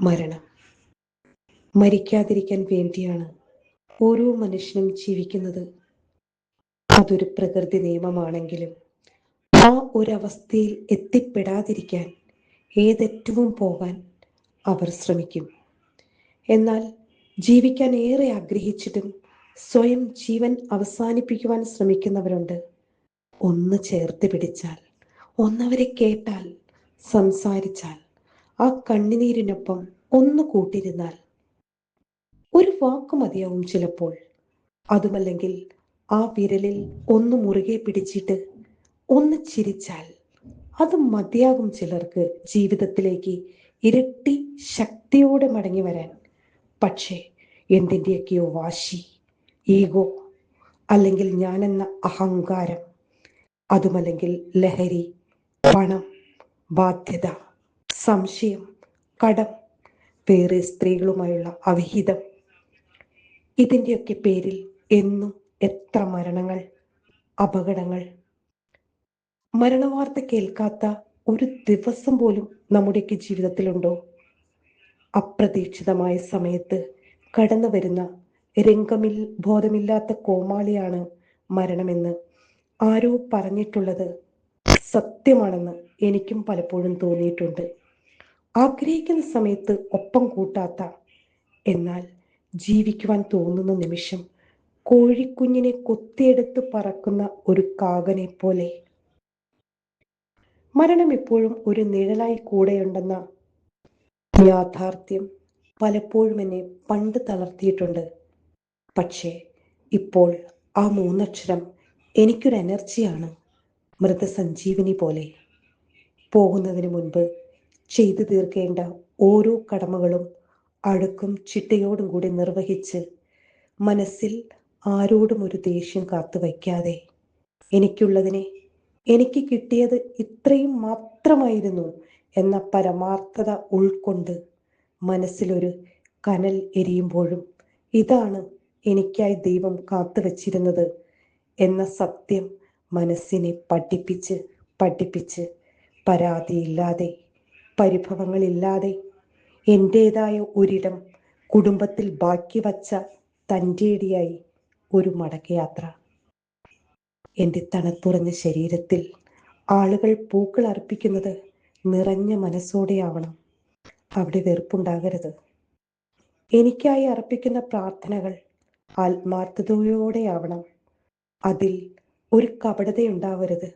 മരണം. മരിക്കാതിരിക്കാൻ വേണ്ടിയാണ് ഓരോ മനുഷ്യനും ജീവിക്കുന്നത്. അതൊരു പ്രകൃതി നിയമമാണെങ്കിലും ആ ഒരവസ്ഥയിൽ എത്തിപ്പെടാതിരിക്കാൻ ഏതറ്റവും പോകാൻ അവർ ശ്രമിക്കും. എന്നാൽ ജീവിക്കാൻ ഏറെ ആഗ്രഹിച്ചിട്ടും സ്വയം ജീവൻ അവസാനിപ്പിക്കുവാൻ ശ്രമിക്കുന്നവരുണ്ട്. ഒന്ന് ചേർത്ത് പിടിച്ചാൽ, ഒന്നവരെ കേട്ടാൽ, സംസാരിച്ചാൽ, ആ കണ്ണുനീരിനൊപ്പം ഒന്ന് കൂട്ടിരുന്നാൽ, ഒരു വാക്ക് മതിയാവും ചിലപ്പോൾ. അതുമല്ലെങ്കിൽ ആ വിരലിൽ ഒന്ന് മുറുകെ പിടിച്ചിട്ട് ഒന്ന് ചിരിച്ചാൽ അത് മതിയാകും ചിലർക്ക് ജീവിതത്തിലേക്ക് ഇരട്ടി ശക്തിയോടെ മടങ്ങി വരാൻ. പക്ഷേ എന്തിൻ്റെയൊക്കെയോ വാശി, ഈഗോ, അല്ലെങ്കിൽ ഞാനെന്ന അഹങ്കാരം, അതുമല്ലെങ്കിൽ ലഹരി, പണം, ബാധ്യത, സംശയം, കടം, വേറെ സ്ത്രീകളുമായുള്ള അവിഹിതം, ഇതിൻ്റെയൊക്കെ പേരിൽ എന്നും എത്ര മരണങ്ങൾ, അപകടങ്ങൾ. മരണവാർത്ത കേൾക്കാത്ത ഒരു ദിവസം പോലും നമ്മുടെയൊക്കെ ജീവിതത്തിലുണ്ടോ? അപ്രതീക്ഷിതമായ സമയത്ത് കടന്നു വരുന്ന ബോധമില്ലാത്ത കോമാളിയാണ് മരണമെന്ന് ആരോ പറഞ്ഞിട്ടുള്ളത് സത്യമാണെന്ന് എനിക്കും പലപ്പോഴും തോന്നിയിട്ടുണ്ട്. ആഗ്രഹിക്കുന്ന സമയത്ത് ഒപ്പം കൂട്ടാത്ത, എന്നാൽ ജീവിക്കുവാൻ തോന്നുന്ന നിമിഷം കോഴിക്കുഞ്ഞിനെ കൊത്തിയെടുത്ത് പറക്കുന്ന ഒരു കാകനെ പോലെ. മരണം എപ്പോഴും ഒരു നിഴലായി കൂടെയുണ്ടെന്ന യാഥാർത്ഥ്യം പലപ്പോഴും എന്നെ പണ്ട് തളർത്തിയിട്ടുണ്ട്. പക്ഷേ ഇപ്പോൾ ആ മൂന്നക്ഷരം എനിക്കൊരു എനർജിയാണ്, മൃതസഞ്ജീവനി പോലെ. പോകുന്നതിന് മുൻപ് ചെയ്തു തീർക്കേണ്ട ഓരോ കടമകളും അടുക്കും ചിട്ടയോടും കൂടി നിർവഹിച്ച് മനസ്സിൽ ആരോടും ഒരു ദേഷ്യം കാത്തു വയ്ക്കാതെ, എനിക്കുള്ളതിനെ, എനിക്ക് കിട്ടിയത് ഇത്രയും മാത്രമായിരുന്നു എന്ന പരമാർത്ഥത ഉൾക്കൊണ്ട് മനസ്സിലൊരു കനൽ എരിയുമ്പോഴും ഇതാണ് എനിക്കായി ദൈവം കാത്തുവച്ചിരുന്നത് എന്ന സത്യം മനസ്സിനെ പഠിപ്പിച്ച് പഠിപ്പിച്ച് പരാതിയില്ലാതെ, പരിഭവങ്ങളില്ലാതെ എൻ്റേതായ ഒരിടം കുടുംബത്തിൽ ബാക്കി വച്ച തൻ്റേടിയായി ഒരു മടക്കയാത്ര. എൻ്റെ തണുത്തുറഞ്ഞ ശരീരത്തിൽ ആളുകൾ പൂക്കൾ അർപ്പിക്കുന്നത് നിറഞ്ഞ മനസ്സോടെയാവണം. അവിടെ വെറുപ്പുണ്ടാകരുത്. എനിക്കായി അർപ്പിക്കുന്ന പ്രാർത്ഥനകൾ ആത്മാർത്ഥതയോടെയാവണം. അതിൽ ഒരു കപടതയുണ്ടാവരുത്.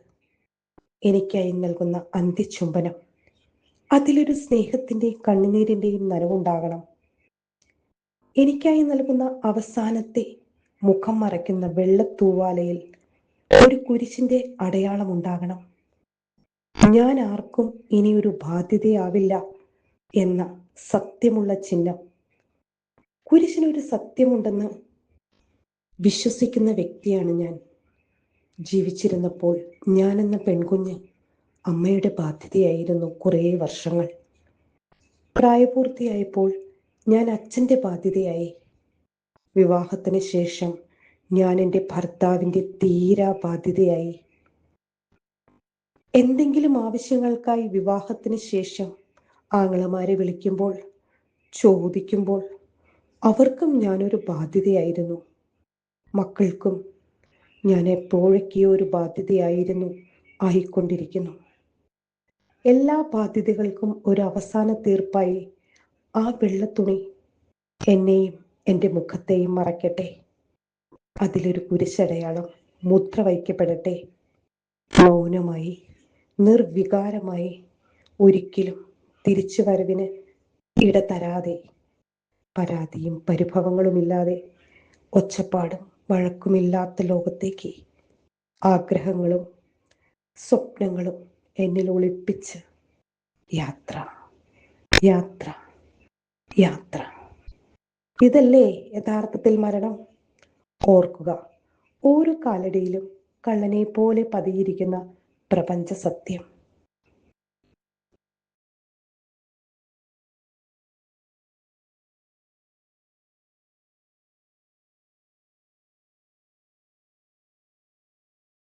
എനിക്കായി നൽകുന്ന അന്ത്യചുംബനം, അതിലൊരു സ്നേഹത്തിൻ്റെയും കണ്ണുനീരിൻ്റെയും നനവുണ്ടാകണം. എനിക്കായി നൽകുന്ന അവസാനത്തെ മുഖം മറയ്ക്കുന്ന വെള്ളത്തൂവാലയിൽ ഒരു കുരിശിൻ്റെ അടയാളം ഉണ്ടാകണം. ഞാൻ ആർക്കും ഇനിയൊരു ബാധ്യതയാവില്ല എന്ന സത്യമുള്ള ചിഹ്നം. കുരിശിനൊരു സത്യമുണ്ടെന്ന് വിശ്വസിക്കുന്ന വ്യക്തിയാണ് ഞാൻ. ജീവിച്ചിരുന്നപ്പോൾ ഞാനെന്ന പെൺകുഞ്ഞ് അമ്മയുടെ ബാധ്യതയായിരുന്നു കുറേ വർഷങ്ങൾ. പ്രായപൂർത്തിയായപ്പോൾ ഞാൻ അച്ഛൻ്റെ ബാധ്യതയായി. വിവാഹത്തിന് ശേഷം ഞാൻ എൻ്റെ ഭർത്താവിൻ്റെ തീരാ ബാധ്യതയായി. എന്തെങ്കിലും ആവശ്യങ്ങൾക്കായി വിവാഹത്തിന് ശേഷം ആങ്ങളമാരെ വിളിക്കുമ്പോൾ, ചോദിക്കുമ്പോൾ അവർക്കും ഞാനൊരു ബാധ്യതയായിരുന്നു. മക്കൾക്കും ഞാൻ എപ്പോഴൊക്കെയോ ഒരു ബാധ്യതയായിരുന്നു, ആയിക്കൊണ്ടിരിക്കുന്നു. എല്ലാ ബാധ്യതകൾക്കും ഒരു അവസാന തീർപ്പായി ആ വെള്ളത്തുണി എന്നെയും എൻ്റെ മുഖത്തെയും മറയ്ക്കട്ടെ. അതിലൊരു കുരിശടയാളം മുദ്ര വയ്ക്കപ്പെടട്ടെ. മൗനമായി, നിർവികാരമായി, ഒരിക്കലും തിരിച്ചു വരവിന് ഇട തരാതെ, പരാതിയും പരിഭവങ്ങളുമില്ലാതെ, ഒച്ചപ്പാടും വഴക്കുമില്ലാത്ത ലോകത്തേക്ക് ആഗ്രഹങ്ങളും സ്വപ്നങ്ങളും എന്നിൽ ഒളിപ്പിച്ച് യാത്ര, യാത്ര, യാത്ര. ഇതല്ലേ യഥാർത്ഥത്തിൽ മരണം? ഓർക്കുക, ഓരോ കാലടിയിലും കള്ളനെ പോലെ പതിയിരിക്കുന്ന പ്രപഞ്ച സത്യം.